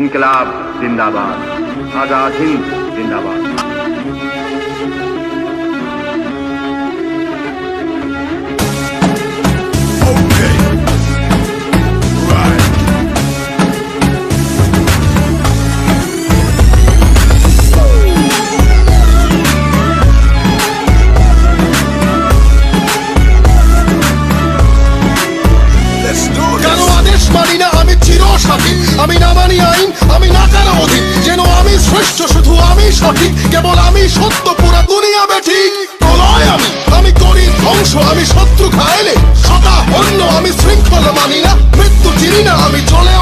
इनकलाब जिंदाबाद, आजाद हिंद जिंदाबाद। আমি না মানি আইন, আমি না কারো অধীন, যেন আমি শ্রেষ্ঠ, শুধু আমি সঠিক, কেবল আমি সত্য, পুরা দুনিয়া বেঠিক। প্রলয় আমি করি ধ্বংস, আমি শত্রু খাইলে সদা হন্য, আমি শৃঙ্খলা মানি না, মৃত্যু চিনি না, আমি চলে